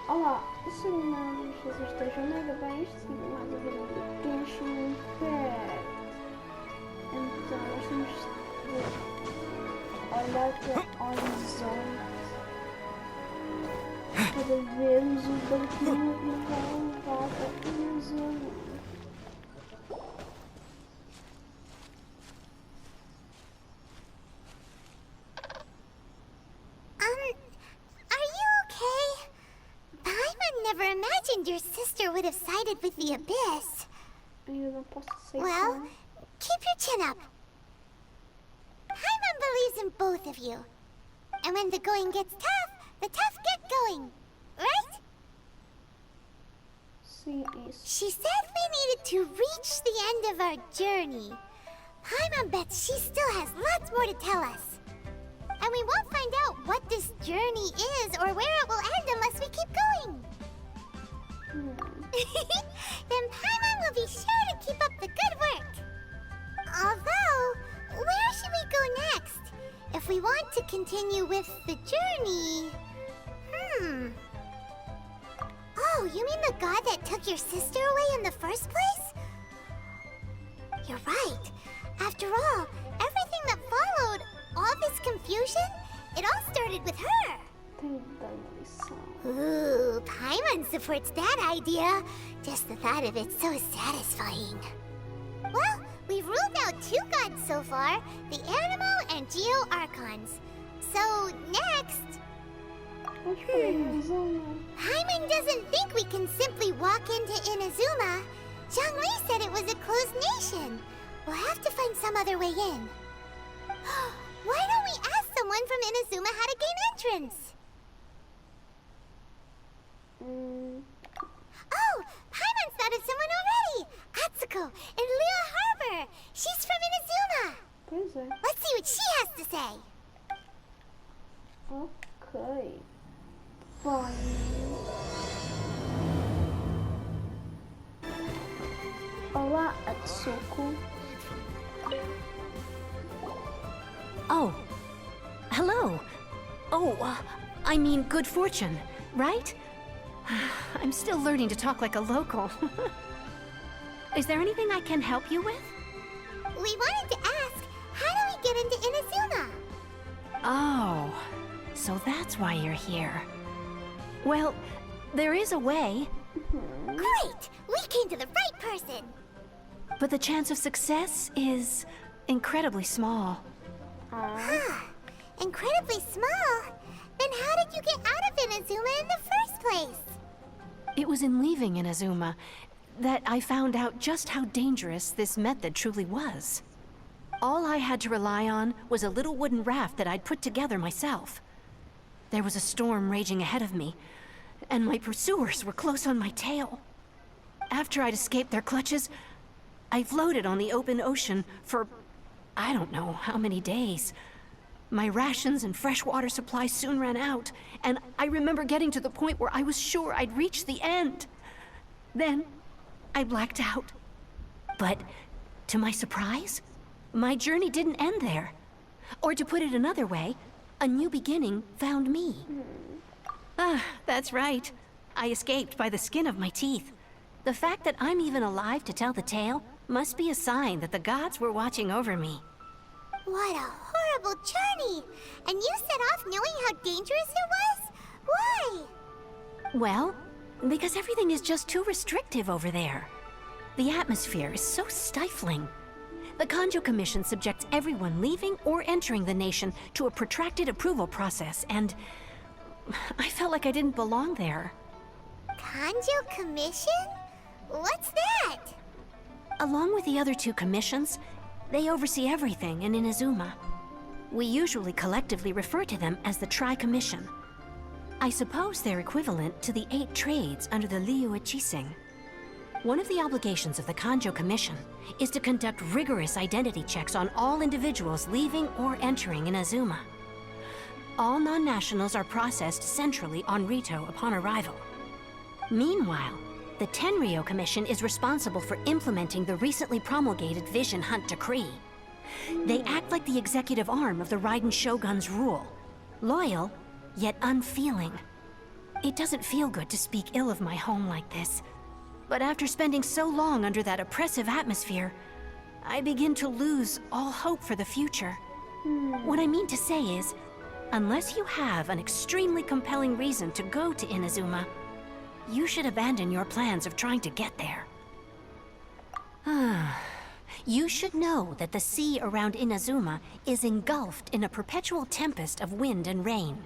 Olá, senhoras, vocês estejam nada bem? Isto é mais a ver do Genshin Impact. Então, nós temos de olhar para o horizonte para vermos o barquinho que vai levar para Inazuma. Are you okay? Paimon never imagined your sister would have sided with the Abyss. Eu não posso aceitar. Well, keep your chin up. Paimon believes in both of you. And when the going gets tough, the tough get going. Right? Sim, isso. She said we needed to reach the end of our journey. Paimon bets she still has lots more to tell us. And we won't find out what this journey is or where it will end unless we keep going. Then Paimon will be sure to keep up the good work. Although, where should we go next? If we want to continue with the journey... Oh, you mean the god that took your sister away in the first place? You're right. After all, everything that followed, all this confusion, it all started with her. Tenho de dar uma lição. Ooh, Paimon supports that idea. Just the thought of it's so satisfying. Well, we've ruled out two gods so far, the Animo and Geo Archons. So, next... Vamos para Inazuma. Paimon doesn't think we can simply walk into Inazuma. Zhongli said it was a closed nation. We'll have to find some other way in. Why don't we ask someone from Inazuma how to gain entrance? Oh, Paimon's thought of someone already! Atsuko in Liyue Harbor! She's from Inazuma! Pois é. Let's see what she has to say! Ok. Bom. Olá, Atsuko. Oh. Hello. Oh, I mean good fortune, right? I'm still learning to talk like a local. Is there anything I can help you with? We wanted to ask, how do we get into Inazuma? Oh, so that's why you're here. Well, there is a way, Great! We came to the right person! but the chance of success is incredibly small. Incredibly small? Then how did you get out of Inazuma in the first place? It was in leaving Inazuma that I found out just how dangerous this method truly was. All I had to rely on was a little wooden raft that I'd put together myself. There was a storm raging ahead of me, and my pursuers were close on my tail. After I'd escaped their clutches, I floated on the open ocean for I don't know how many days. My rations and fresh water supply soon ran out, and I remember getting to the point where I was sure I'd reached the end. Then, I blacked out. But, to my surprise, my journey didn't end there. Or to put it another way, a new beginning found me. That's right. I escaped by the skin of my teeth. The fact that I'm even alive to tell the tale must be a sign that the gods were watching over me. What a horrible journey! And you set off knowing how dangerous it was? Why? Well, because everything is just too restrictive over there. The atmosphere is so stifling. The Kanjo Commission subjects everyone leaving or entering the nation to a protracted approval process, and I felt like I didn't belong there. Kanjo Commission? What's that? Along with the other two commissions, they oversee everything in Inazuma. We usually collectively refer to them as the Tri-Commission. I suppose they're equivalent to the 8 trades under the Liyue Chising. One of the obligations of the Kanjo Commission is to conduct rigorous identity checks on all individuals leaving or entering Inazuma. All non-nationals are processed centrally on Rito upon arrival. Meanwhile, the Tenryo Commission is responsible for implementing the recently promulgated Vision Hunt Decree. They act like the executive arm of the Raiden Shogun's rule, loyal, yet unfeeling. It doesn't feel good to speak ill of my home like this. But after spending so long under that oppressive atmosphere, I begin to lose all hope for the future. What I mean to say is, unless you have an extremely compelling reason to go to Inazuma, you should abandon your plans of trying to get there. You should know that the sea around Inazuma is engulfed in a perpetual tempest of wind and rain.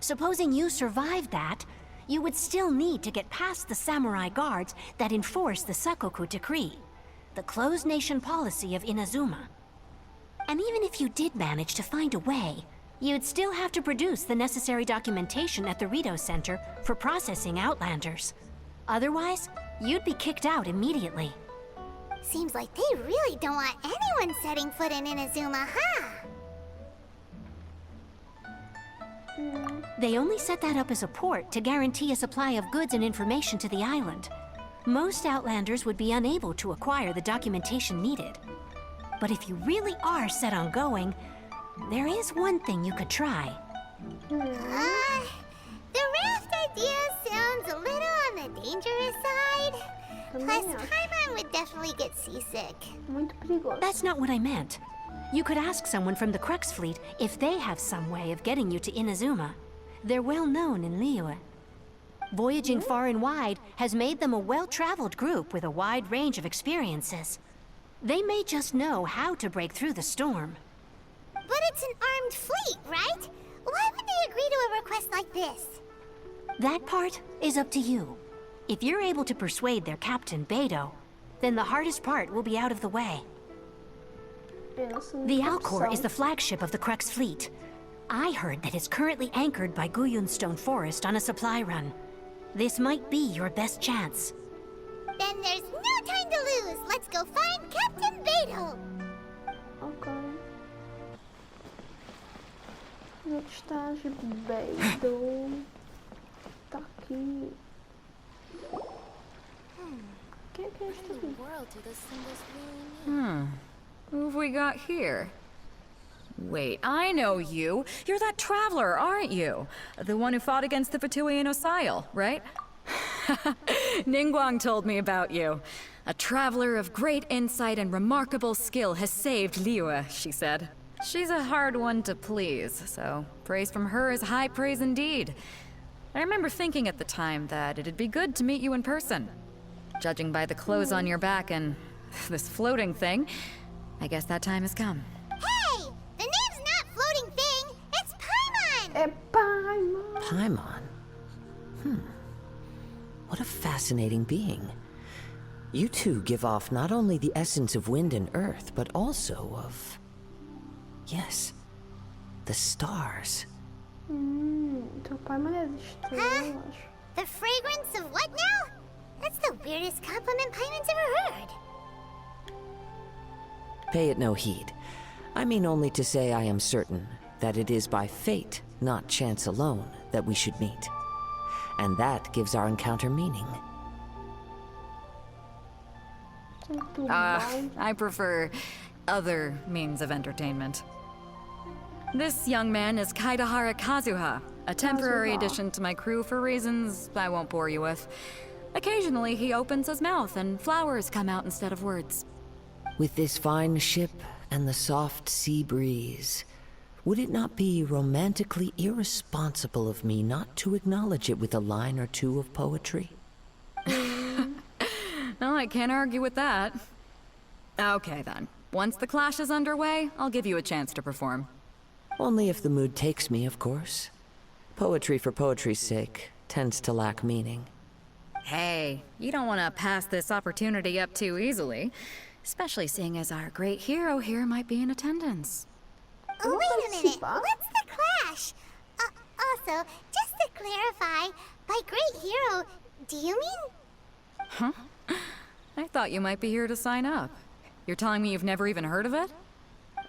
Supposing you survived that, you would still need to get past the samurai guards that enforce the Sakoku Decree, the closed nation policy of Inazuma. And even if you did manage to find a way, you'd still have to produce the necessary documentation at the Rito Center for processing Outlanders. Otherwise, you'd be kicked out immediately. Seems like they really don't want anyone setting foot in Inazuma, huh? They only set that up as a port to guarantee a supply of goods and information to the island. Most Outlanders would be unable to acquire the documentation needed. But if you really are set on going, there is one thing you could try. The raft idea sounds a little on the dangerous side. Plus, Paimon would definitely get seasick. Muito perigoso. That's not what I meant. You could ask someone from the Crux fleet if they have some way of getting you to Inazuma. They're well known in Liyue. Voyaging far and wide has made them a well-traveled group with a wide range of experiences. They may just know how to break through the storm. But it's an armed fleet, right? Why would they agree to a request like this? That part is up to you. If you're able to persuade their captain, Beidou, then the hardest part will be out of the way. The Alcor is the flagship of the Crux fleet. I heard that it's currently anchored by Guyunstone Forest on a supply run. This might be your best chance. Then there's no time to lose. Let's go find Captain Beidou. Ok. Onde é que estás, Beidou? Tá aqui. Quem é este aqui? Who have we got here? Wait, I know you. You're that traveler, aren't you? The one who fought against the Fatui and Osile, right? Ningguang told me about you. A traveler of great insight and remarkable skill has saved Liyue, she said. She's a hard one to please, so praise from her is high praise indeed. I remember thinking at the time that it'd be good to meet you in person. Judging by the clothes on your back and this floating thing, I guess that time has come. Hey! The name's not Floating Thing. It's Paimon! É Paimon. Paimon? What a fascinating being. You two give off not only the essence of wind and earth, but also of... yes, the stars. Então Paimon é de estrelas. The fragrance of what now? That's the weirdest compliment Paimon's ever heard. Pay it no heed. I mean only to say I am certain that it is by fate, not chance alone, that we should meet. And that gives our encounter meaning. Muito bom. I prefer other means of entertainment. This young man is Kaidahara Kazuha, a temporary addition to my crew for reasons I won't bore you with. Occasionally, he opens his mouth and flowers come out instead of words. With this fine ship and the soft sea breeze, would it not be romantically irresponsible of me not to acknowledge it with a line or two of poetry? No, I can't argue with that. Okay then. Once the clash is underway, I'll give you a chance to perform. Only if the mood takes me, of course. Poetry for poetry's sake tends to lack meaning. Hey, you don't want to pass this opportunity up too easily. Especially seeing as our great hero here might be in attendance. Oh, wait a minute. What's the clash? Also, just to clarify, by great hero, do you mean... I thought you might be here to sign up. You're telling me you've never even heard of it?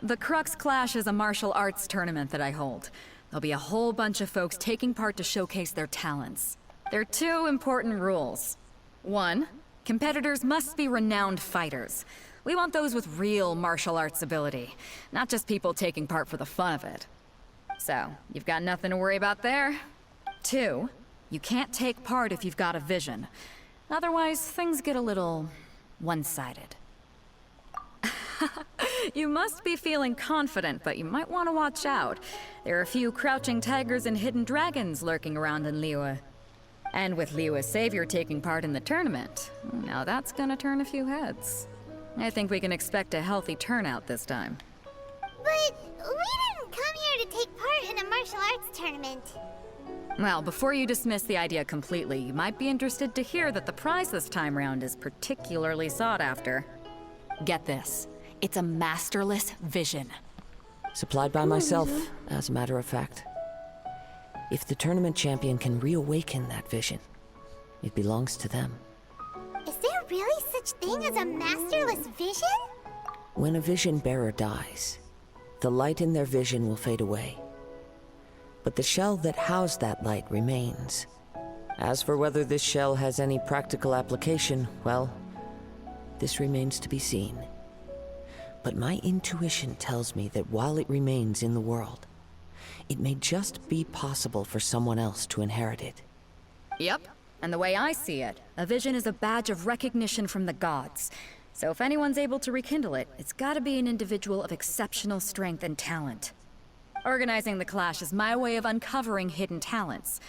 The Crux Clash is a martial arts tournament that I hold. There'll be a whole bunch of folks taking part to showcase their talents. There are two important rules. One, competitors must be renowned fighters. We want those with real martial arts ability, not just people taking part for the fun of it. So, you've got nothing to worry about there. Two, You can't take part if you've got a vision. Otherwise, things get a little one-sided. You must be feeling confident, but you might want to watch out. There are a few crouching tigers and hidden dragons lurking around in Liyue. And with Liyue's savior taking part in the tournament, now that's gonna turn a few heads. I think we can expect a healthy turnout this time. But we didn't come here to take part in a martial arts tournament. Well, before you dismiss the idea completely, you might be interested to hear that the prize this time round is particularly sought after. Get this. It's a masterless vision. Supplied by myself, as a matter of fact. If the tournament champion can reawaken that vision, it belongs to them. Is there really such thing as a masterless vision? When a vision bearer dies, the light in their vision will fade away. But the shell that housed that light remains. As for whether this shell has any practical application, well, this remains to be seen. But my intuition tells me that while it remains in the world, it may just be possible for someone else to inherit it. Yep. And the way I see it, a vision is a badge of recognition from the gods. So if anyone's able to rekindle it, it's gotta be an individual of exceptional strength and talent. Organizing the clash is my way of uncovering hidden talents.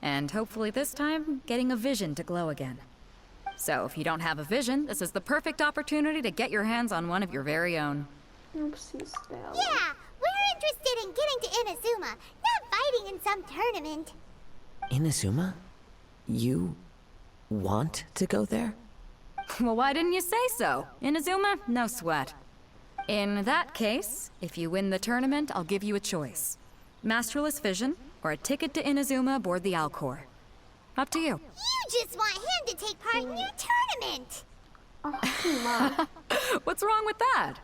And hopefully this time, getting a vision to glow again. So if you don't have a vision, this is the perfect opportunity to get your hands on one of your very own. Não preciso dela. Yeah, we're interested in getting to Inazuma, not fighting in some tournament. Inazuma? You want to go there? Well, why didn't you say so? Inazuma? No sweat. In that case, if you win the tournament, I'll give you a choice. Masterless Vision, or a ticket to Inazuma aboard the Alcor. Up to you. You just want him to take part in your tournament. What's wrong with that?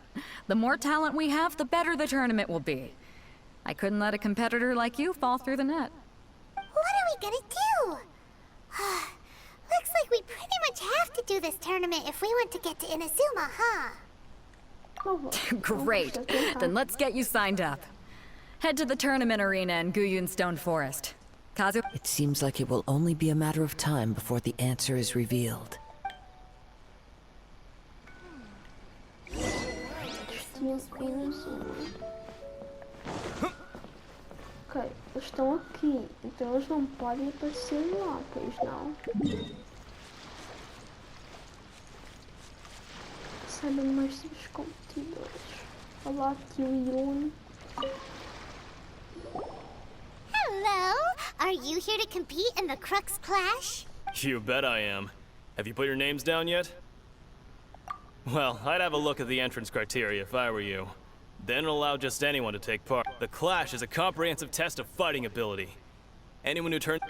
The more talent we have, the better the tournament will be. I couldn't let a competitor like you fall through the net. What are we gonna do? Looks like we pretty much have to do this tournament if we want to get to Inazuma, huh? Great. Then let's get you signed up. Head to the tournament arena in Guyun Stone Forest. Kazu? It seems like it will only be a matter of time before the answer is revealed. Ok, eles estão aqui, então eles não podem aparecer lá, pois não? Saibam mais sobre os competidores. Olá, tio Yun. Hello! Are you here to compete in the Crux Clash? You bet I am. Have you put your names down yet? Well, I'd have a look at the entrance criteria if I were you. Then it'll allow just anyone to take part. The Clash is a comprehensive test of fighting ability. Anyone who turns...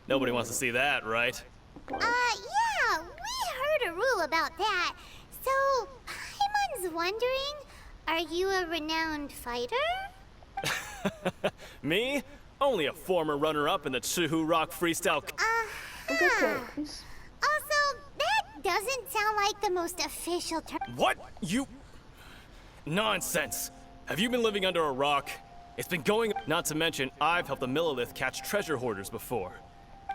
Nobody wants to see that, right? Yeah, we heard a rule about that. So, Paimon's wondering, are you a renowned fighter? Me? Only a former runner-up in the Chihu Rock Freestyle... Also, that doesn't sound like the most official term. What? You... Nonsense! Have you been living under a rock? It's been going... Not to mention, I've helped the Millilith catch treasure hoarders before.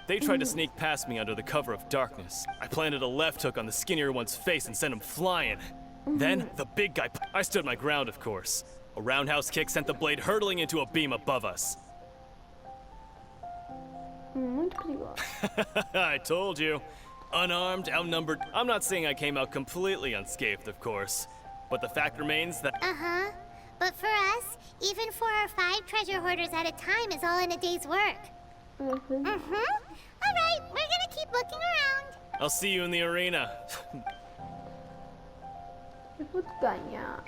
They tried to sneak past me under the cover of darkness. I planted a left hook on the skinnier one's face and sent him flying. Then, the big guy... I stood my ground, of course. A roundhouse kick sent the blade hurtling into a beam above us. Muito perigoso. I told you. Unarmed, outnumbered. I'm not saying I came out completely unscathed, of course. But the fact remains that... Uh-huh. But for us, even 4 or 5 treasure hoarders at a time is all in a day's work. Alright, we're gonna keep looking around. I'll see you in the arena. Eu vou ganhar.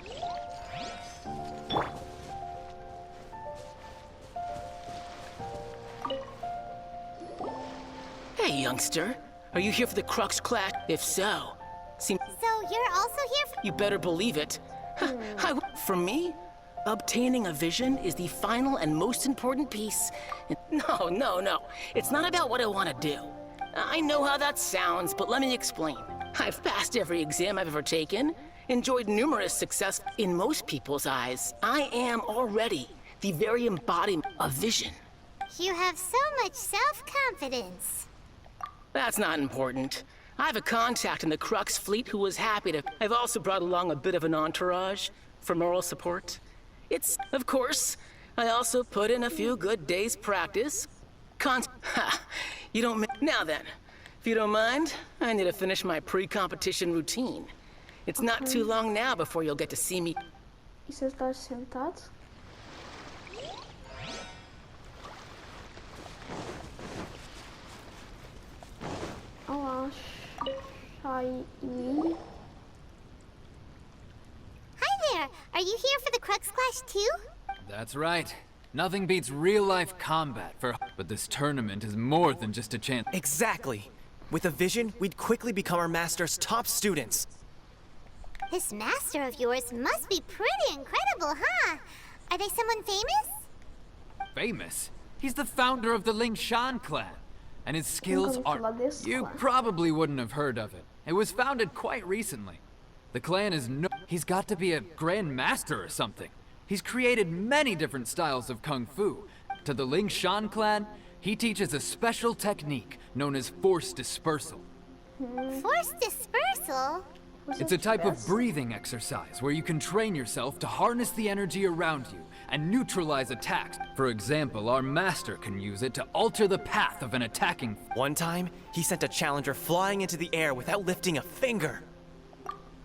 Hey, youngster. Are you here for the Crux Clash? If so, So you're also here for... you better believe it. For me, obtaining a vision is the final and most important piece. No. It's not about what I want to do. I know how that sounds, but let me explain. I've passed every exam I've ever taken, enjoyed numerous success. In most people's eyes, I am already the very embodiment of vision. You have so much self-confidence. That's not important. I have a contact in the Crux fleet who was happy to. I've also brought along a bit of an entourage for moral support. Of course, I also put in a few good days' practice. You don't. Now then, if you don't mind, I need to finish my pre-competition routine. It's not too long now before you'll get to see me. E você está sentado? Olá, Shai. Hi there! Are you here for the Crux Clash too? That's right. Nothing beats real-life combat but this tournament is more than just a chance. Exactly. With a vision, we'd quickly become our master's top students. This master of yours must be pretty incredible, huh? Are they someone famous? Famous? He's the founder of the Ling Shan clan. And his skills are... You probably wouldn't have heard of it. It was founded quite recently. The clan is He's got to be a grand master or something. He's created many different styles of kung fu. To the Ling Shan clan, he teaches a special technique known as force dispersal. Force dispersal? It's a type of breathing exercise where you can train yourself to harness the energy around you and neutralize attacks. For example, our master can use it to alter the path of an attacking. One time, he sent a challenger flying into the air without lifting a finger.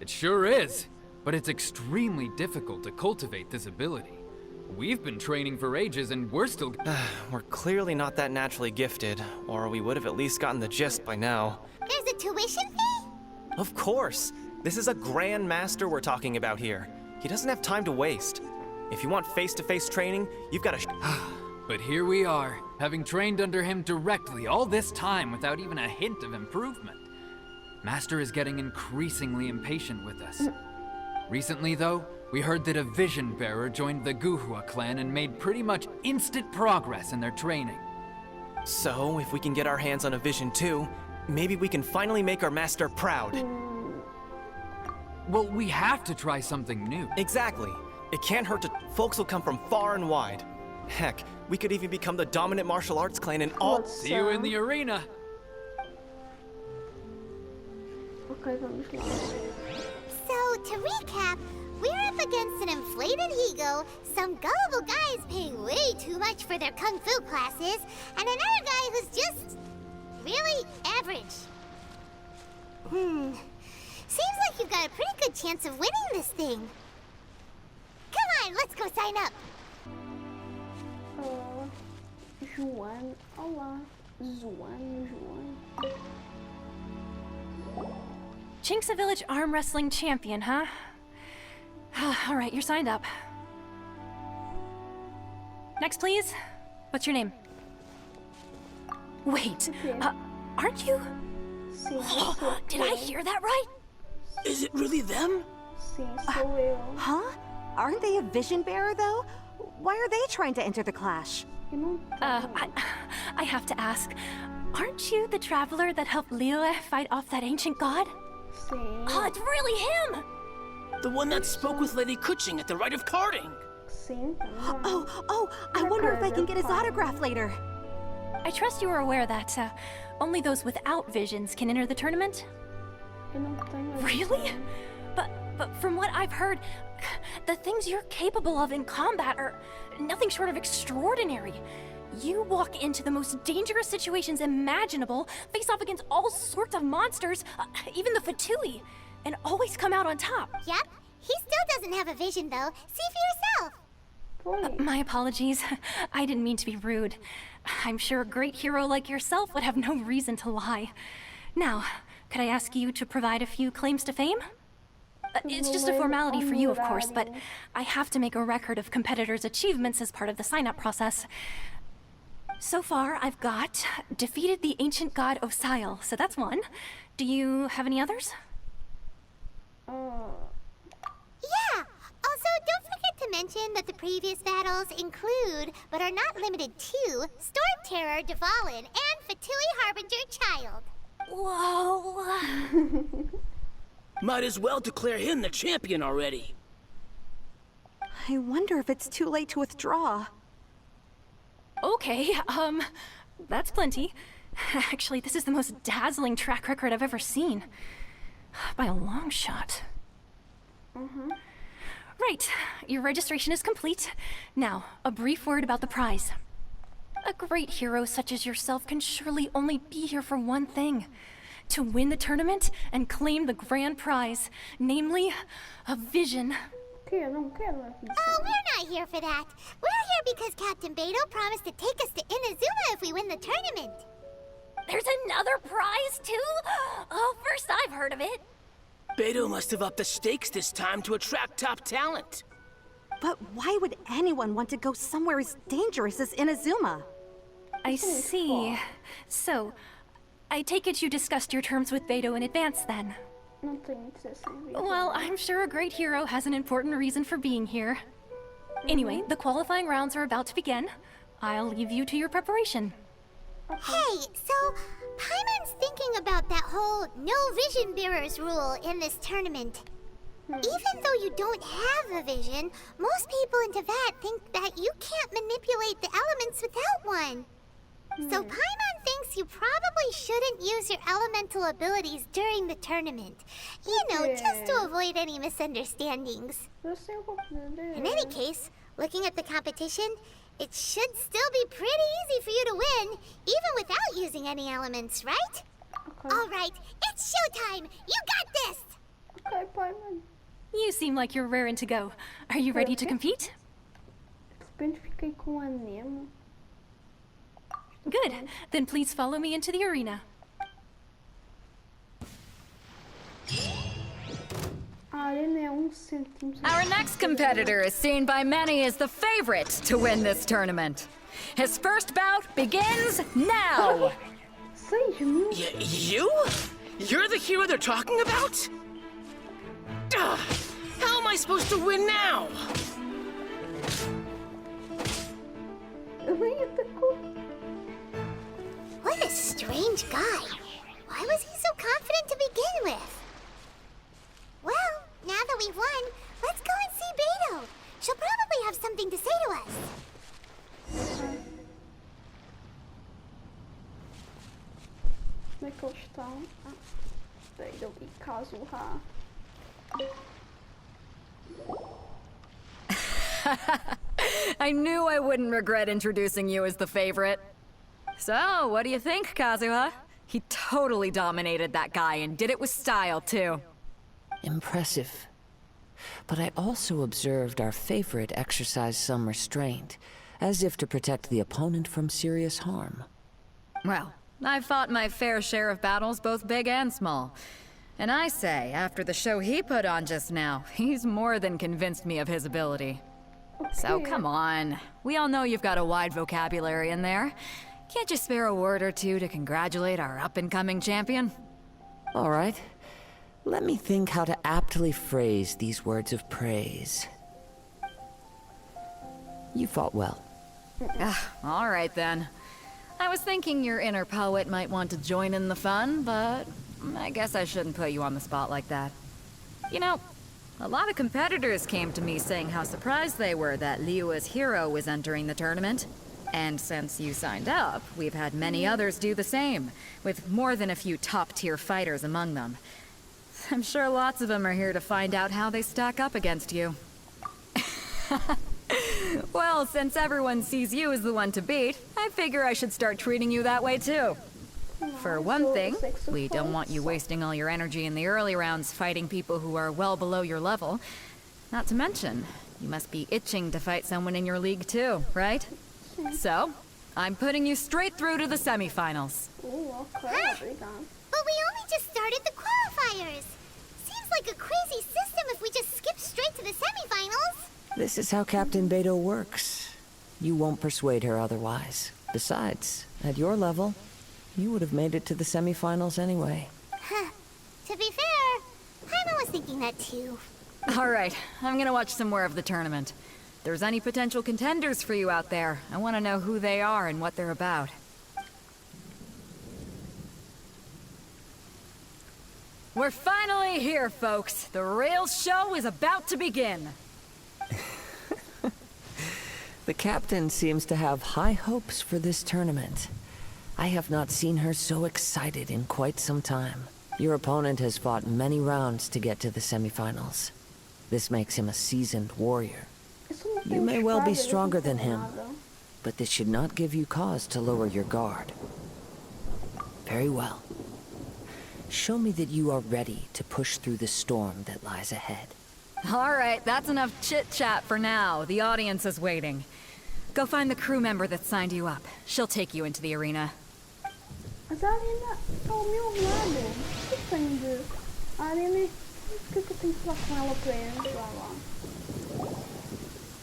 It sure is, but it's extremely difficult to cultivate this ability. We've been training for ages and we're still... We're clearly not that naturally gifted, or we would have at least gotten the gist by now. There's a tuition fee? Of course! This is a grand master we're talking about here. He doesn't have time to waste. If you want face-to-face training, you've got to... But here we are, having trained under him directly all this time without even a hint of improvement. Master is getting increasingly impatient with us. Recently, though, we heard that a vision bearer joined the Guhua clan and made pretty much instant progress in their training. So, if we can get our hands on a vision too, maybe we can finally make our master proud. Well, we have to try something new. Exactly. It can't hurt to... Folks will come from far and wide. Heck, we could even become the dominant martial arts clan in all... See you in the arena! Ok, vamos lá. So, to recap, we're up against an inflated ego, some gullible guys paying way too much for their kung fu classes, and another guy who's just... really average. Seems like you've got a pretty good chance of winning this thing. Come on, let's go sign up. João. Olá. João. Chinksa Village arm wrestling champion, huh? All right, you're signed up. Next, please. What's your name? Wait, aren't you? Sim, Did I hear that right? Is it really them? Sim, sou eu. Huh? Aren't they a vision bearer, though? Why are they trying to enter the clash? Eu não I have to ask, aren't you the traveler that helped Liyue fight off that ancient god? Sim, Oh, it's really him! The one that spoke with Lady Kuching at the rite of carding. sim, também. Oh, I wonder if I can get his autograph later. I trust you are aware that only those without visions can enter the tournament? Eu não tenho. Really? But from what I've heard, the things you're capable of in combat are nothing short of extraordinary. You walk into the most dangerous situations imaginable, face off against all sorts of monsters, even the Fatui, and always come out on top. Yep, he still doesn't have a vision, though. See for yourself. My apologies. I didn't mean to be rude. I'm sure a great hero like yourself would have no reason to lie. Now, could I ask you to provide a few claims to fame? It's just a formality for you, of course, but I have to make a record of competitors' achievements as part of the sign-up process. So far, I've got defeated the ancient god Osail, so that's one. Do you have any others? Yeah. Also, don't forget to mention that the previous battles include, but are not limited to, Storm Terror, Dvalin, and Fatui Harbinger Child. Whoa. Might as well declare him the champion already. I wonder if it's too late to withdraw. Okay, that's plenty. Actually, this is the most dazzling track record I've ever seen. By a long shot. Right, your registration is complete. Now, a brief word about the prize. A great hero such as yourself can surely only be here for one thing. To win the tournament and claim the grand prize, namely, a vision. Oh, we're not here for that. We're here because Captain Beto promised to take us to Inazuma if we win the tournament. There's another prize, too? Oh, first I've heard of it. Beto must have upped the stakes this time to attract top talent. But why would anyone want to go somewhere as dangerous as Inazuma? I see. So, I take it you discussed your terms with Beto in advance, then? Well, I'm sure a great hero has an important reason for being here. Anyway, the qualifying rounds are about to begin. I'll leave you to your preparation. Hey, so Paimon's thinking about that whole no vision bearers rule in this tournament. Even though you don't have a vision, most people in Teyvat think that you can't manipulate the elements without one. So Paimon thinks you probably shouldn't use your elemental abilities during the tournament. You know, just to avoid any misunderstandings. In any case, looking at the competition, it should still be pretty easy for you to win, even without using any elements, right? All right, it's showtime! You got this! Okay, Paimon. You seem like you're raring to go. Are you ready to compete? De repente fiquei com a Nemo. Good. Then please follow me into the arena. Our next competitor is seen by many as the favorite to win this tournament. His first bout begins now! You? You're the hero they're talking about? How am I supposed to win now? What a strange guy. Why was he so confident to begin with? Well, now that we've won, let's go and see Beto. She'll probably have something to say to us. Como é que eles estão? Beto e Kazuha. I knew I wouldn't regret introducing you as the favorite. So, what do you think, Kazuha? He totally dominated that guy and did it with style, too. Impressive. But I also observed our favorite exercise some restraint, as if to protect the opponent from serious harm. Well, I've fought my fair share of battles, both big and small. And I say, after the show he put on just now, he's more than convinced me of his ability. So come on. We all know you've got a wide vocabulary in there. Can't you spare a word or two to congratulate our up-and-coming champion? All right. Let me think how to aptly phrase these words of praise. You fought well. All right then. I was thinking your inner poet might want to join in the fun, but I guess I shouldn't put you on the spot like that. You know, a lot of competitors came to me saying how surprised they were that Liyue's hero was entering the tournament. And since you signed up, we've had many others do the same, with more than a few top-tier fighters among them. I'm sure lots of them are here to find out how they stack up against you. Well, since everyone sees you as the one to beat, I figure I should start treating you that way too. For one thing, we don't want you wasting all your energy in the early rounds fighting people who are well below your level. Not to mention, you must be itching to fight someone in your league too, right? So, I'm putting you straight through to the semifinals. But we only just started the qualifiers. Seems like a crazy system if we just skip straight to the semifinals. This is how Captain Beto works. You won't persuade her otherwise. Besides, at your level, you would have made it to the semifinals anyway. To be fair, Paimon was thinking that too. All right, I'm gonna watch some more of the tournament. If there's any potential contenders for you out there, I want to know who they are and what they're about. We're finally here, folks. The real show is about to begin. The captain seems to have high hopes for this tournament. I have not seen her so excited in quite some time. Your opponent has fought many rounds to get to the semifinals. This makes him a seasoned warrior. You may well be stronger than him, but this should not give you cause to lower your guard. Very well. Show me that you are ready to push through the storm that lies ahead. All right, that's enough chit-chat for now. The audience is waiting. Go find the crew member that signed you up. She'll take you into the arena. Mas a arena tá ao meu lado. O que tem de... A arena... Por que eu tenho que falar com ela pra entrar lá?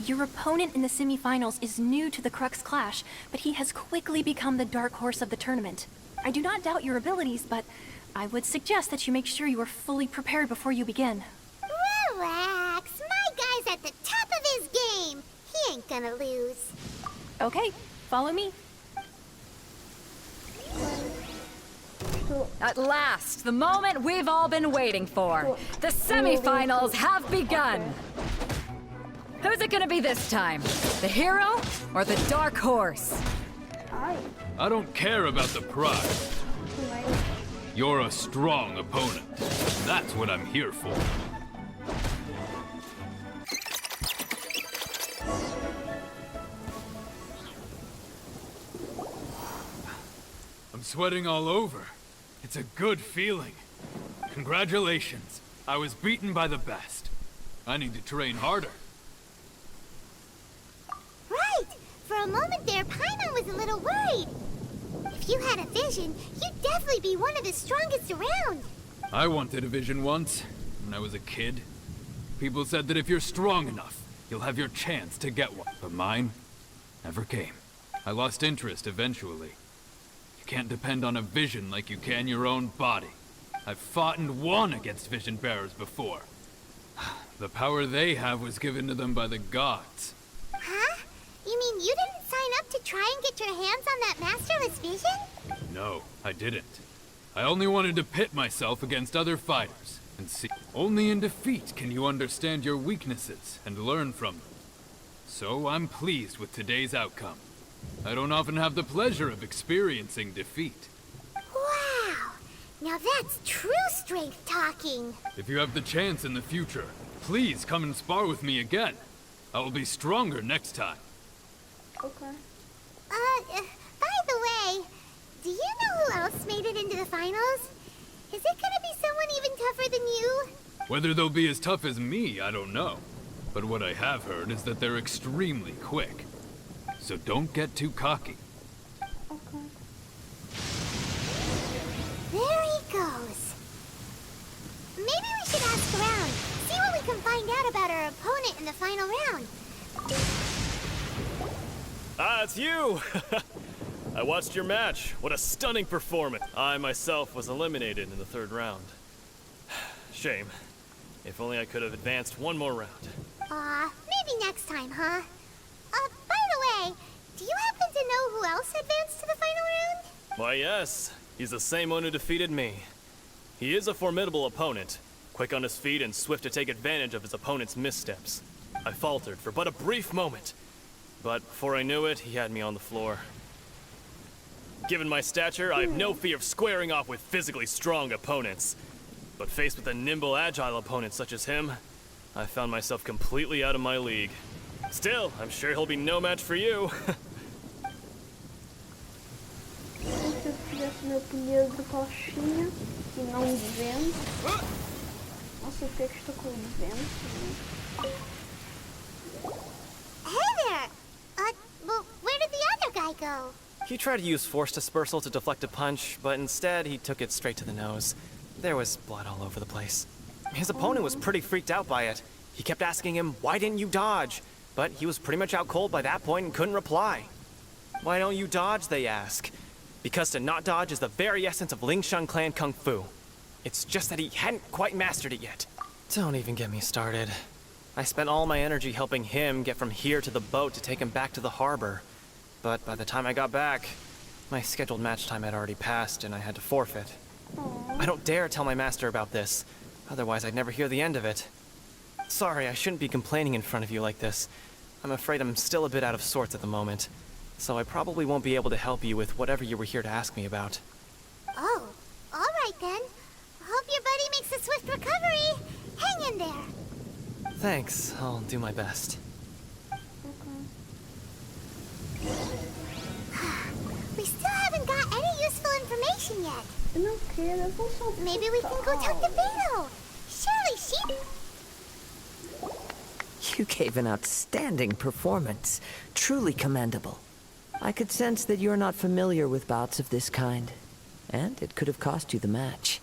Your opponent in the semifinals is new to the Crux Clash, but he has quickly become the dark horse of the tournament. I do not doubt your abilities, but I would suggest that you make sure you are fully prepared before you begin. Relax. My guy's at the top of his game. He ain't gonna lose. Okay, follow me. At last, the moment we've all been waiting for. The semifinals have begun. Who's it gonna be this time? The hero or the dark horse? I don't care about the prize. You're a strong opponent. That's what I'm here for. I'm sweating all over. It's a good feeling. Congratulations. I was beaten by the best. I need to train harder. Right. For a moment there, Paimon was a little worried. If you had a vision, you'd definitely be one of the strongest around. I wanted a vision once, when I was a kid. People said that if you're strong enough, you'll have your chance to get one. But mine never came. I lost interest eventually. You can't depend on a vision like you can your own body. I've fought and won against vision bearers before. The power they have was given to them by the gods. Huh? You mean you didn't sign up to try and get your hands on that masterless vision? No, I didn't. I only wanted to pit myself against other fighters and see. Only in defeat can you understand your weaknesses and learn from them. So I'm pleased with today's outcome. I don't often have the pleasure of experiencing defeat. Wow! Now that's true strength talking. If you have the chance in the future, please come and spar with me again. I will be stronger next time. Okay. By the way, do you know who else made it into the finals? Is it gonna be someone even tougher than you? Whether they'll be as tough as me, I don't know. But what I have heard is that they're extremely quick. So don't get too cocky. Okay. There he goes. Maybe we should ask around, see what we can find out about our opponent in the final round. Ah, it's you! I watched your match. What a stunning performance. I myself was eliminated in the third round. Shame. If only I could have advanced one more round. Maybe next time, huh? By the way, do you happen to know who else advanced to the final round? Why, yes. He's the same one who defeated me. He is a formidable opponent, quick on his feet and swift to take advantage of his opponent's missteps. I faltered for but a brief moment, but before I knew it, he had me on the floor. Given my stature, I have no fear of squaring off with physically strong opponents. But faced with a nimble, agile opponent such as him, I found myself completely out of my league. Still, I'm sure he'll be no match for you. Se eu tivesse meu pneu de coxinha e não de vento. Nossa, o texto tá com vento. Hey there! Well, where did the other guy go? He tried to use force dispersal to deflect a punch, but instead he took it straight to the nose. There was blood all over the place. His opponent was pretty freaked out by it. He kept asking him, "Why didn't you dodge?" But he was pretty much out cold by that point and couldn't reply. "Why don't you dodge?" they ask. Because to not dodge is the very essence of Lingshan clan kung fu. It's just that he hadn't quite mastered it yet. Don't even get me started. I spent all my energy helping him get from here to the boat to take him back to the harbor. But by the time I got back, my scheduled match time had already passed and I had to forfeit. I don't dare tell my master about this, otherwise I'd never hear the end of it. Sorry, I shouldn't be complaining in front of you like this, I'm afraid I'm still a bit out of sorts at the moment, so I probably won't be able to help you with whatever you were here to ask me about. Oh, alright then. Hope your buddy makes a swift recovery. Hang in there. Thanks, I'll do my best. We still haven't got any useful information yet. Maybe we can go talk to Beto. Surely she... You gave an outstanding performance. Truly commendable. I could sense that you're not familiar with bouts of this kind, and it could have cost you the match.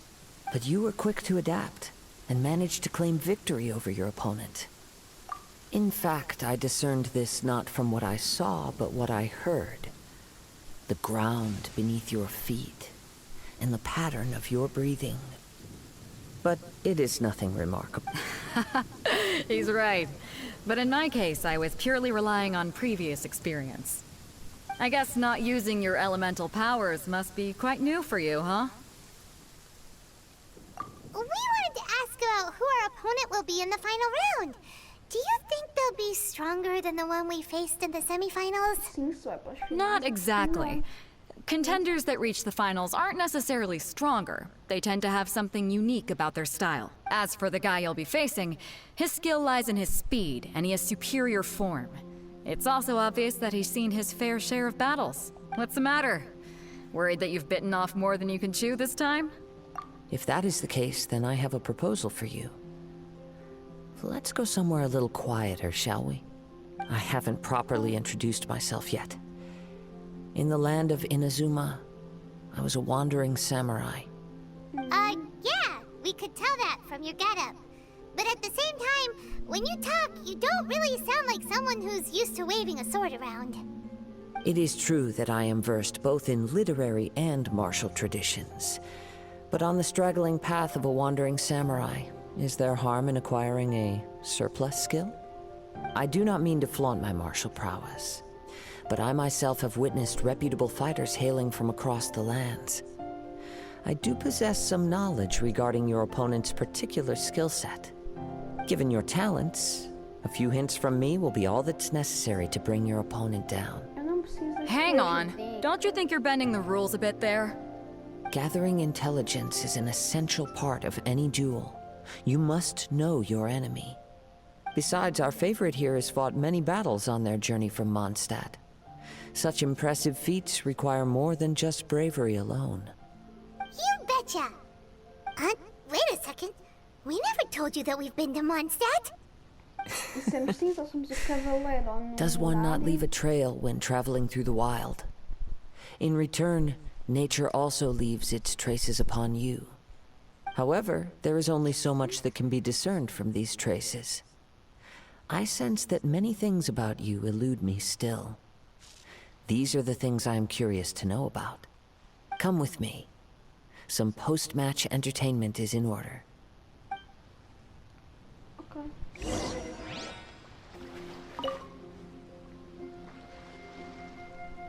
But you were quick to adapt, and managed to claim victory over your opponent. In fact, I discerned this not from what I saw, but what I heard. The ground beneath your feet, and the pattern of your breathing. But it is nothing remarkable. He's right. But in my case, I was purely relying on previous experience. I guess not using your elemental powers must be quite new for you, huh? We wanted to ask about who our opponent will be in the final round. Do you think they'll be stronger than the one we faced in the semifinals? Not exactly. Contenders that reach the finals aren't necessarily stronger. They tend to have something unique about their style. As for the guy you'll be facing, his skill lies in his speed, and he has superior form. It's also obvious that he's seen his fair share of battles. What's the matter? Worried that you've bitten off more than you can chew this time? If that is the case, then I have a proposal for you. Let's go somewhere a little quieter, shall we? I haven't properly introduced myself yet. In the land of Inazuma, I was a wandering samurai. Yeah, we could tell that from your getup. But at the same time, when you talk, you don't really sound like someone who's used to waving a sword around. It is true that I am versed both in literary and martial traditions. But on the straggling path of a wandering samurai, is there harm in acquiring a surplus skill? I do not mean to flaunt my martial prowess, but I myself have witnessed reputable fighters hailing from across the lands. I do possess some knowledge regarding your opponent's particular skill set. Given your talents, a few hints from me will be all that's necessary to bring your opponent down. Hang on. Don't you think you're bending the rules a bit there? Gathering intelligence is an essential part of any duel. You must know your enemy. Besides, our favorite here has fought many battles on their journey from Mondstadt. Such impressive feats require more than just bravery alone. You betcha! Wait a second. We never told you that we've been to Mondstadt. Does one not leave a trail when traveling through the wild? In return, nature also leaves its traces upon you. However, there is only so much that can be discerned from these traces. I sense that many things about you elude me still. These are the things I am curious to know about. Come with me. Some post-match entertainment is in order.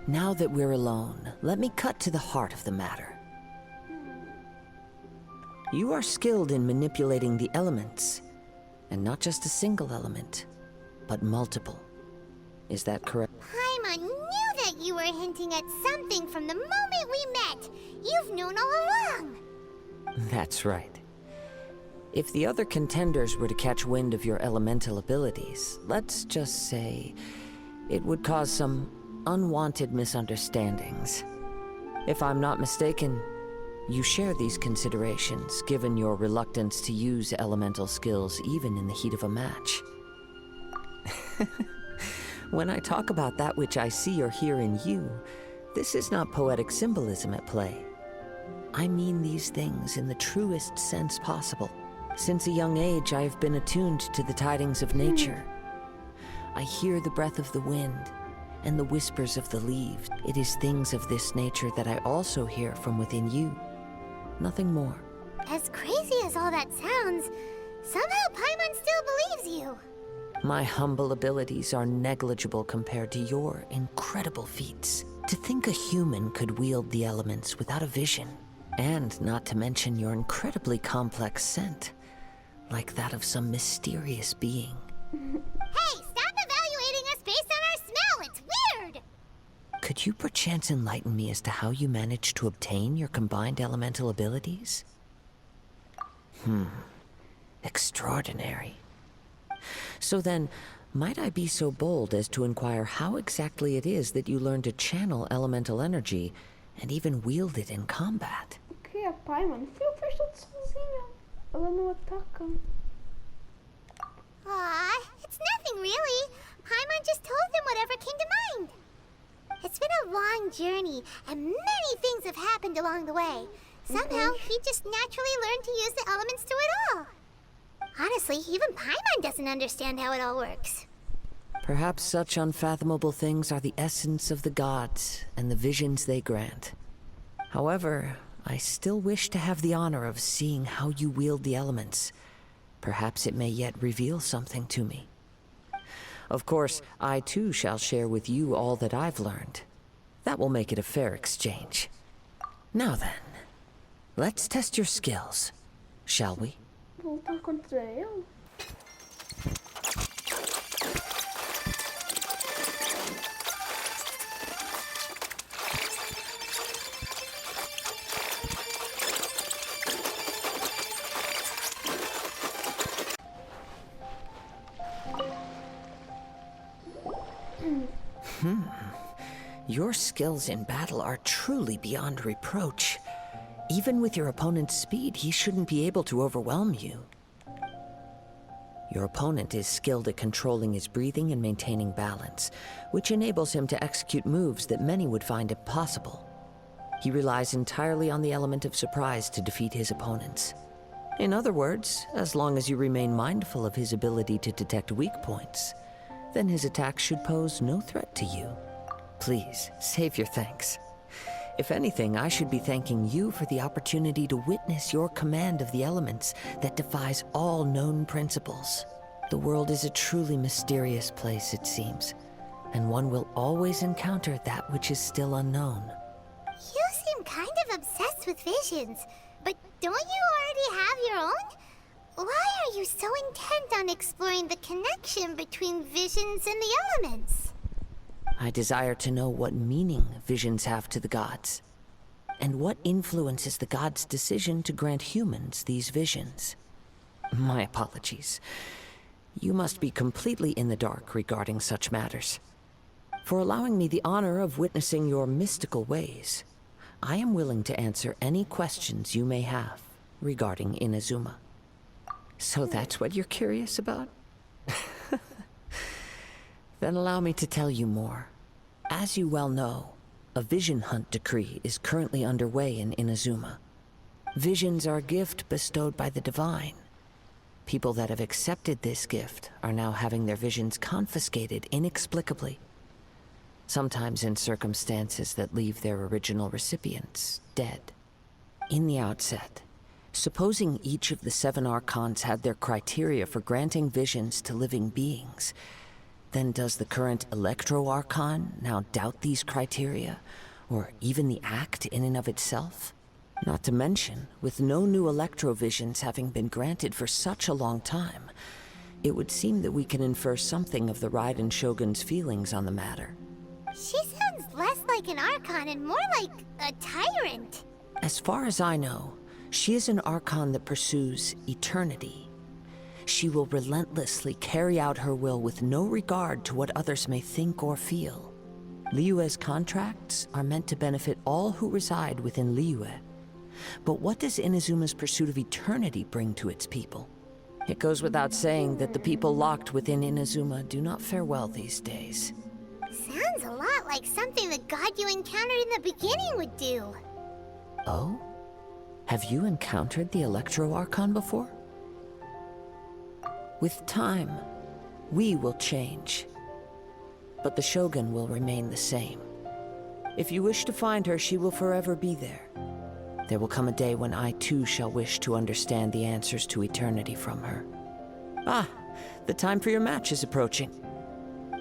Now that we're alone, let me cut to the heart of the matter. You are skilled in manipulating the elements, and not just a single element, but multiple. Is that correct? Paimon knew that you were hinting at something from the moment we met. You've known all along. That's right. If the other contenders were to catch wind of your elemental abilities, let's just say it would cause some unwanted misunderstandings. If I'm not mistaken, you share these considerations, given your reluctance to use elemental skills even in the heat of a match. When I talk about that which I see or hear in you, this is not poetic symbolism at play. I mean these things in the truest sense possible. Since a young age, I have been attuned to the tidings of nature. I hear the breath of the wind and the whispers of the leaves. It is things of this nature that I also hear from within you. Nothing more. As crazy as all that sounds, somehow Paimon still believes you. My humble abilities are negligible compared to your incredible feats. To think a human could wield the elements without a vision, and not to mention your incredibly complex scent, like that of some mysterious being. Hey, stop evaluating us Could you perchance enlighten me as to how you managed to obtain your combined elemental abilities? Extraordinary. So then, might I be so bold as to inquire how exactly it is that you learned to channel elemental energy and even wield it in combat? Ok, a Paimon fez tudo sozinha. Ela não ataca. Aw, it's nothing really. Paimon just told them whatever came to mind. It's been a long journey, and many things have happened along the way. Somehow, he just naturally learned to use the elements through it all. Honestly, even Paimon doesn't understand how it all works. Perhaps such unfathomable things are the essence of the gods and the visions they grant. However, I still wish to have the honor of seeing how you wield the elements. Perhaps it may yet reveal something to me. Of course, I too shall share with you all that I've learned. That will make it a fair exchange. Now then, let's test your skills, shall we? Voltar contra ele? Your skills in battle are truly beyond reproach. Even with your opponent's speed, he shouldn't be able to overwhelm you. Your opponent is skilled at controlling his breathing and maintaining balance, which enables him to execute moves that many would find impossible. He relies entirely on the element of surprise to defeat his opponents. In other words, as long as you remain mindful of his ability to detect weak points, then his attacks should pose no threat to you. Please, save your thanks. If anything, I should be thanking you for the opportunity to witness your command of the elements that defies all known principles. The world is a truly mysterious place, it seems, and one will always encounter that which is still unknown. You seem kind of obsessed with visions, but don't you already have your own? Why are you so intent on exploring the connection between visions and the elements? I desire to know what meaning visions have to the gods, and what influences the gods' decision to grant humans these visions. My apologies. You must be completely in the dark regarding such matters. For allowing me the honor of witnessing your mystical ways, I am willing to answer any questions you may have regarding Inazuma. So that's what you're curious about? Then allow me to tell you more. As you well know, a vision hunt decree is currently underway in Inazuma. Visions are a gift bestowed by the divine. People that have accepted this gift are now having their visions confiscated inexplicably, sometimes in circumstances that leave their original recipients dead. In the outset, supposing each of the 7 archons had their criteria for granting visions to living beings, then does the current Electro-Archon now doubt these criteria, or even the act in and of itself? Not to mention, with no new Electro-Visions having been granted for such a long time, it would seem that we can infer something of the Raiden Shogun's feelings on the matter. She sounds less like an Archon and more like a tyrant. As far as I know, she is an Archon that pursues eternity. She will relentlessly carry out her will with no regard to what others may think or feel. Liyue's contracts are meant to benefit all who reside within Liyue. But what does Inazuma's pursuit of eternity bring to its people? It goes without saying that the people locked within Inazuma do not fare well these days. Sounds a lot like something the god you encountered in the beginning would do. Oh? Have you encountered the Electro-Archon before? With time, we will change. But the Shogun will remain the same. If you wish to find her, she will forever be there. There will come a day when I too shall wish to understand the answers to eternity from her. Ah, the time for your match is approaching.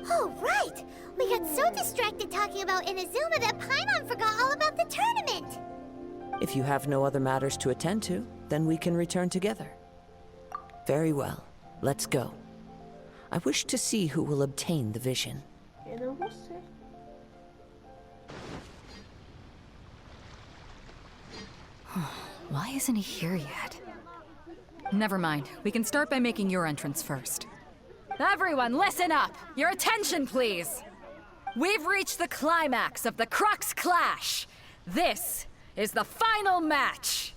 Oh, right! We got so distracted talking about Inazuma that Paimon forgot all about the tournament! If you have no other matters to attend to, then we can return together. Very well. Let's go. I wish to see who will obtain the vision. Eu não vou ser. Why isn't he here yet? Never mind. We can start by making your entrance first. Everyone, listen up! Your attention, please! We've reached the climax of the Crux Clash! This is the final match!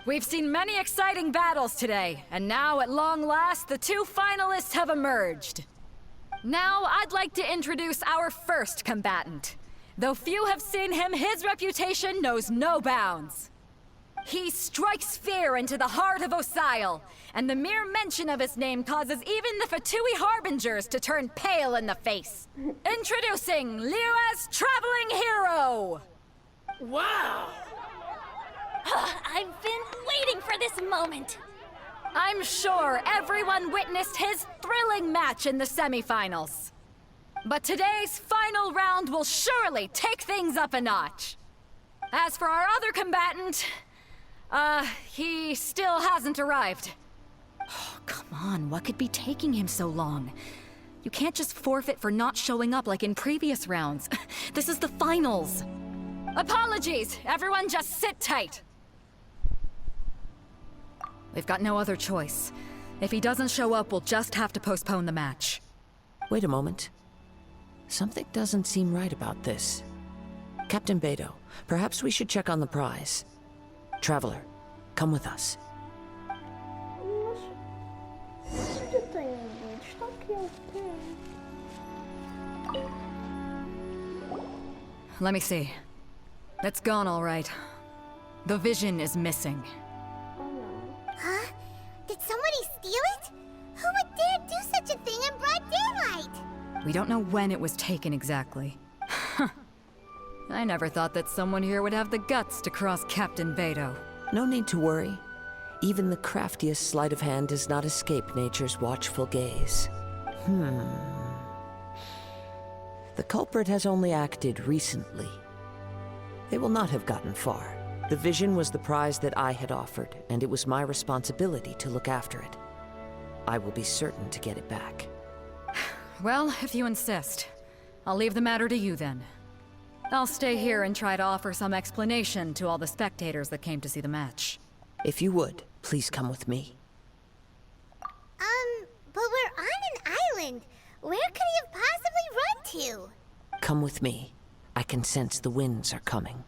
We've seen many exciting battles today, and now, at long last, the two finalists have emerged. Now, I'd like to introduce our first combatant. Though few have seen him, his reputation knows no bounds. He strikes fear into the heart of Osile, and the mere mention of his name causes even the Fatui Harbingers to turn pale in the face. Introducing Liyue's Traveling Hero! Wow! I've been waiting for this moment! I'm sure everyone witnessed his thrilling match in the semifinals. But today's final round will surely take things up a notch. As for our other combatant, he still hasn't arrived. Oh, come on, what could be taking him so long? You can't just forfeit for not showing up like in previous rounds. This is the finals. Apologies, everyone just sit tight. We've got no other choice. If he doesn't show up, we'll just have to postpone the match. Wait a moment. Something doesn't seem right about this. Captain Beidou, perhaps we should check on the prize. Traveler, come with us. Let me see. It's gone all right. The vision is missing. Huh? Did somebody steal it? Who would dare do such a thing in broad daylight? We don't know when it was taken exactly. I never thought that someone here would have the guts to cross Captain Beidou. No need to worry. Even the craftiest sleight of hand does not escape nature's watchful gaze. The culprit has only acted recently. They will not have gotten far. The vision was the prize that I had offered, and it was my responsibility to look after it. I will be certain to get it back. Well, if you insist. I'll leave the matter to you then. I'll stay here and try to offer some explanation to all the spectators that came to see the match. If you would, please come with me. But we're on an island. Where could he have possibly run to? Come with me. I can sense the winds are coming.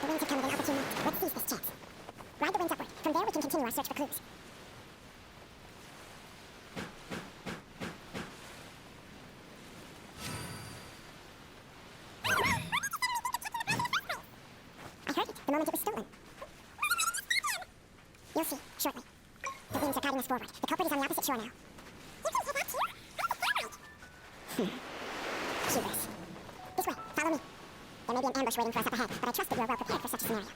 The winds have come at an opportune moment. Let's seize this chance. Ride the winds upward. From there we can continue our search for clues. I heard it the moment it was stolen. You'll see, shortly. The winds are guiding us forward. The culprit is on the opposite shore now. Hubris. This way, follow me. There may be an ambush waiting for us up ahead, but I trust that you are well prepared for such a scenario.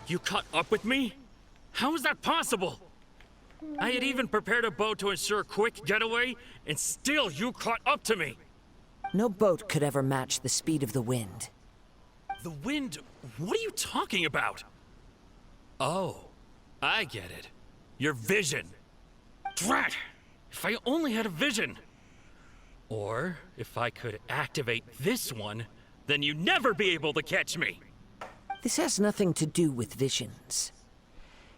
You caught up with me? How is that possible? I had even prepared a boat to ensure a quick getaway, and still you caught up to me! No boat could ever match the speed of the wind. The wind? What are you talking about? Oh, I get it. Your vision. Drat! If I only had a vision! Or, if I could activate this one, then you'd never be able to catch me! This has nothing to do with visions.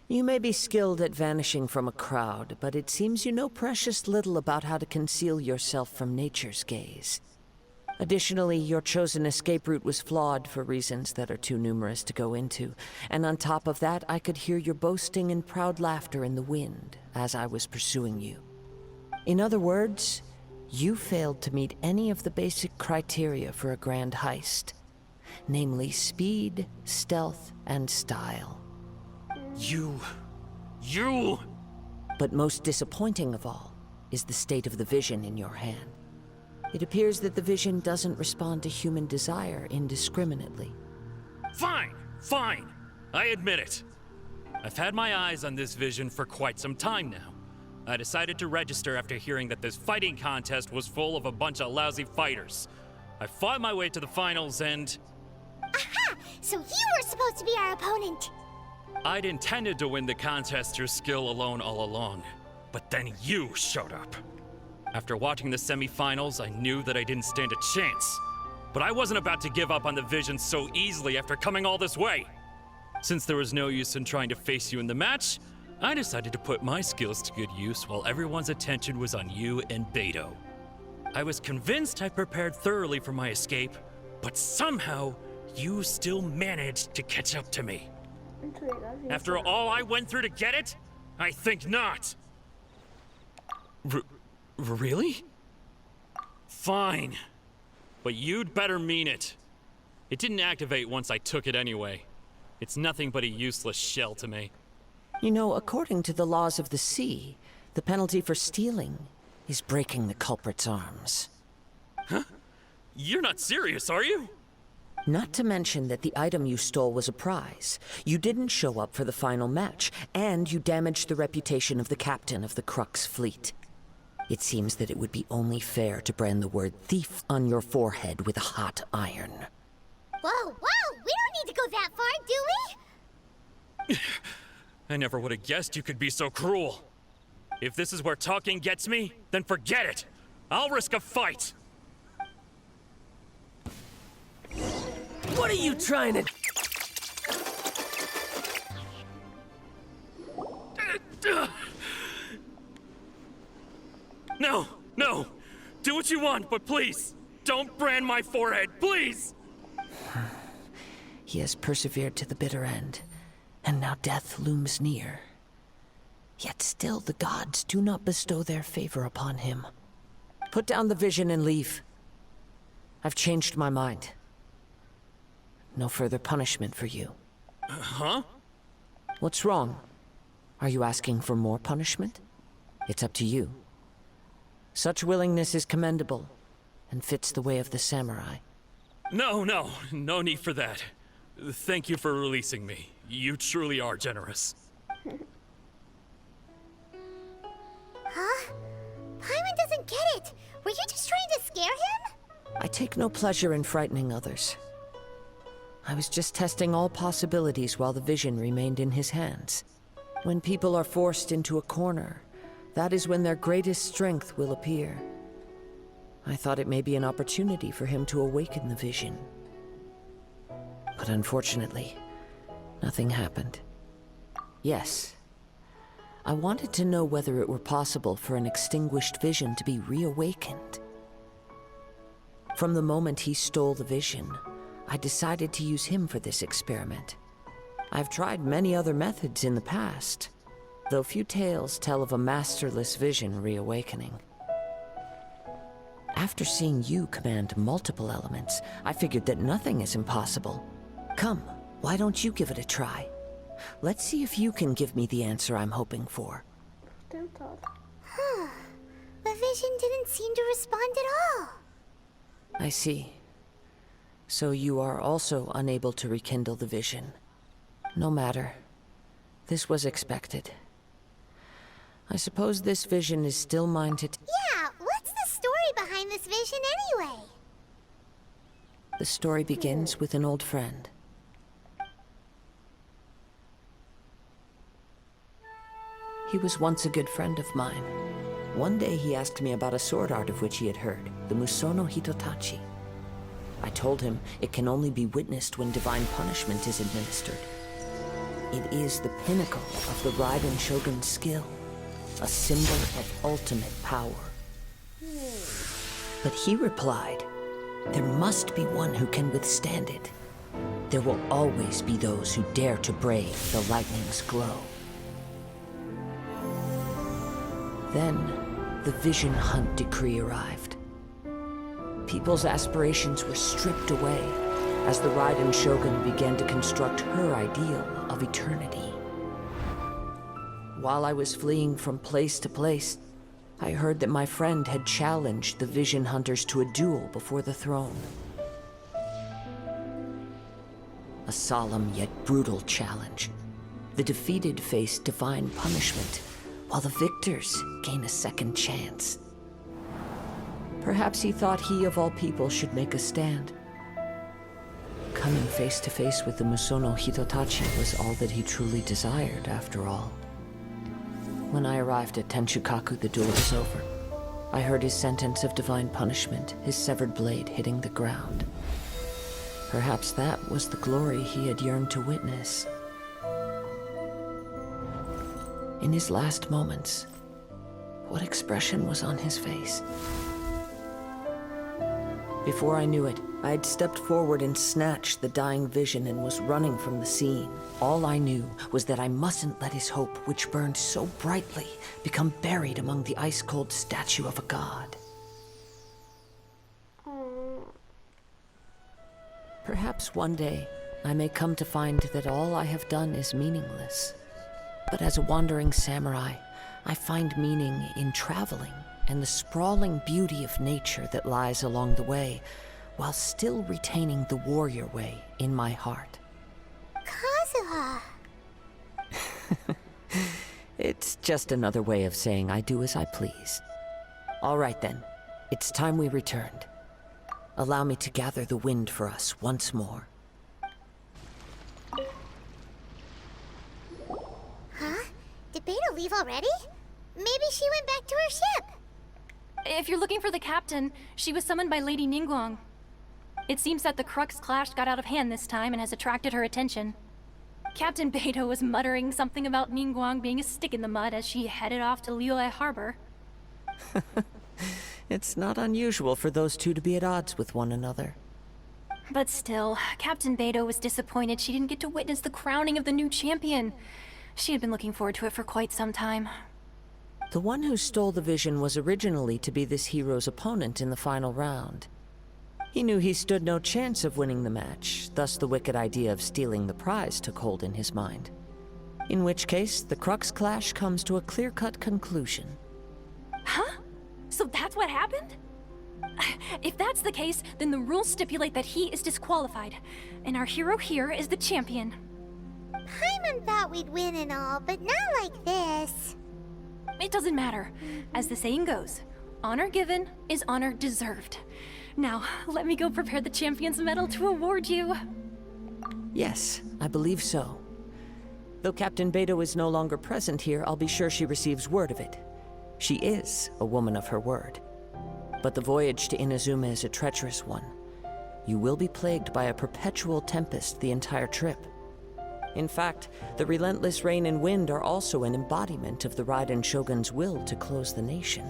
You may be skilled at vanishing from a crowd, but it seems you know precious little about how to conceal yourself from nature's gaze. Additionally, your chosen escape route was flawed for reasons that are too numerous to go into, and on top of that, I could hear your boasting and proud laughter in the wind as I was pursuing you. In other words, you failed to meet any of the basic criteria for a grand heist, namely speed, stealth, and style. You... But most disappointing of all is the state of the vision in your hand. It appears that the vision doesn't respond to human desire indiscriminately. Fine! I admit it. I've had my eyes on this vision for quite some time now. I decided to register after hearing that this fighting contest was full of a bunch of lousy fighters. I fought my way to the finals and... Aha! So you were supposed to be our opponent! I'd intended to win the contest through skill alone all along. But then you showed up. After watching the semifinals, I knew that I didn't stand a chance. But I wasn't about to give up on the vision so easily after coming all this way. Since there was no use in trying to face you in the match, I decided to put my skills to good use while everyone's attention was on you and Beto. I was convinced I prepared thoroughly for my escape, but somehow you still managed to catch up to me. After all I went through to get it? I think not. Really? Fine. But you'd better mean it. It didn't activate once I took it anyway. It's nothing but a useless shell to me. You know, according to the laws of the sea, the penalty for stealing is breaking the culprit's arms. Huh? You're not serious, are you? Not to mention that the item you stole was a prize. You didn't show up for the final match, and you damaged the reputation of the captain of the Crux fleet. It seems that it would be only fair to brand the word thief on your forehead with a hot iron. Whoa, whoa! We don't need to go that far, do we? I never would have guessed you could be so cruel. If this is where talking gets me, then forget it. I'll risk a fight. What are you trying to... No, no. Do what you want, but please, don't brand my forehead, please! He has persevered to the bitter end, and now death looms near. Yet still the gods do not bestow their favor upon him. Put down the vision and leave. I've changed my mind. No further punishment for you. Huh? What's wrong? Are you asking for more punishment? It's up to you. Such willingness is commendable, and fits the way of the samurai. No need for that. Thank you for releasing me. You truly are generous. Huh? Paimon doesn't get it. Were you just trying to scare him? I take no pleasure in frightening others. I was just testing all possibilities while the vision remained in his hands. When people are forced into a corner, that is when their greatest strength will appear. I thought it may be an opportunity for him to awaken the vision. But unfortunately, nothing happened. Yes, I wanted to know whether it were possible for an extinguished vision to be reawakened. From the moment he stole the vision, I decided to use him for this experiment. I've tried many other methods in the past, though few tales tell of a masterless vision reawakening. After seeing you command multiple elements, I figured that nothing is impossible. Come, why don't you give it a try? Let's see if you can give me the answer I'm hoping for. Huh. The vision didn't seem to respond at all. I see. So you are also unable to rekindle the vision. No matter. This was expected. I suppose this vision is still mine to Yeah, what's the story behind this vision anyway? The story begins with an old friend. He was once a good friend of mine. One day he asked me about a sword art of which he had heard, the Musono Hitotachi. I told him it can only be witnessed when divine punishment is administered. It is the pinnacle of the Raiden Shogun's skill, a symbol of ultimate power. But he replied, there must be one who can withstand it. There will always be those who dare to brave the lightning's glow. Then, the Vision Hunt decree arrived. People's aspirations were stripped away as the Raiden Shogun began to construct her ideal of eternity. While I was fleeing from place to place, I heard that my friend had challenged the Vision Hunters to a duel before the throne. A solemn yet brutal challenge. The defeated face divine punishment, while the victors gain a second chance. Perhaps he thought he of all people should make a stand. Coming face to face with the Musono Hitotachi was all that he truly desired, after all. When I arrived at Tenshukaku, the duel was over. I heard his sentence of divine punishment, his severed blade hitting the ground. Perhaps that was the glory he had yearned to witness. In his last moments, what expression was on his face? Before I knew it, I had stepped forward and snatched the dying vision and was running from the scene. All I knew was that I mustn't let his hope, which burned so brightly, become buried among the ice-cold statue of a god. Perhaps one day, I may come to find that all I have done is meaningless. But as a wandering samurai, I find meaning in traveling and the sprawling beauty of nature that lies along the way, while still retaining the warrior way in my heart. Kazuha! It's just another way of saying I do as I please. All right then, it's time we returned. Allow me to gather the wind for us once more. Huh? Did Beta leave already? Maybe she went back to her ship. If you're looking for the captain, she was summoned by Lady Ningguang. It seems that the Crux clash got out of hand this time and has attracted her attention. Captain Beto was muttering something about Ningguang being a stick in the mud as she headed off to Liyue Harbor. It's not unusual for those two to be at odds with one another. But still, Captain Beto was disappointed she didn't get to witness the crowning of the new champion. She had been looking forward to it for quite some time. The one who stole the vision was originally to be this hero's opponent in the final round. He knew he stood no chance of winning the match, thus the wicked idea of stealing the prize took hold in his mind. In which case, the Crux clash comes to a clear-cut conclusion. Huh? So that's what happened? If that's the case, then the rules stipulate that he is disqualified, and our hero here is the champion. Paimon thought we'd win and all, but not like this. It doesn't matter. As the saying goes, honor given is honor deserved. Now, let me go prepare the champion's medal to award you. Yes, I believe so. Though Captain Beto is no longer present here, I'll be sure she receives word of it. She is a woman of her word. But the voyage to Inazuma is a treacherous one. You will be plagued by a perpetual tempest the entire trip. In fact, the relentless rain and wind are also an embodiment of the Raiden Shogun's will to close the nation.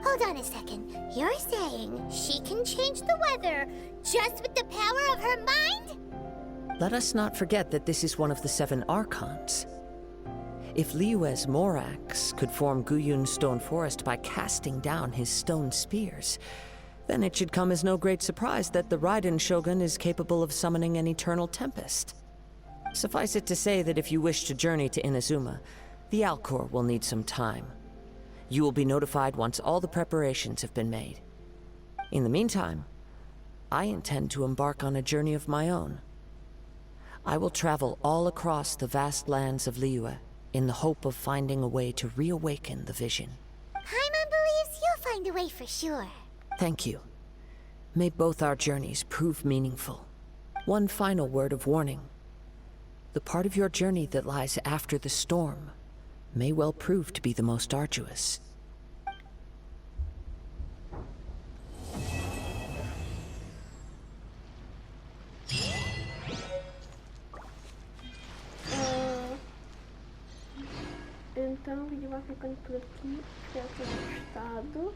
Hold on a second. You're saying she can change the weather just with the power of her mind? Let us not forget that this is one of the 7 Archons. If Liyue's Morax could form Guyun's stone forest by casting down his stone spears, then it should come as no great surprise that the Raiden Shogun is capable of summoning an eternal tempest. Suffice it to say that if you wish to journey to Inazuma, the Alcor will need some time. You will be notified once all the preparations have been made. In the meantime, I intend to embark on a journey of my own. I will travel all across the vast lands of Liyue in the hope of finding a way to reawaken the vision. Paimon believes you'll find a way for sure. Thank you. May both our journeys prove meaningful. One final word of warning. The part of your journey that lies after the storm may well prove to be the most arduous. Então o vídeo vai ficando por aqui. Espero que tenham gostado.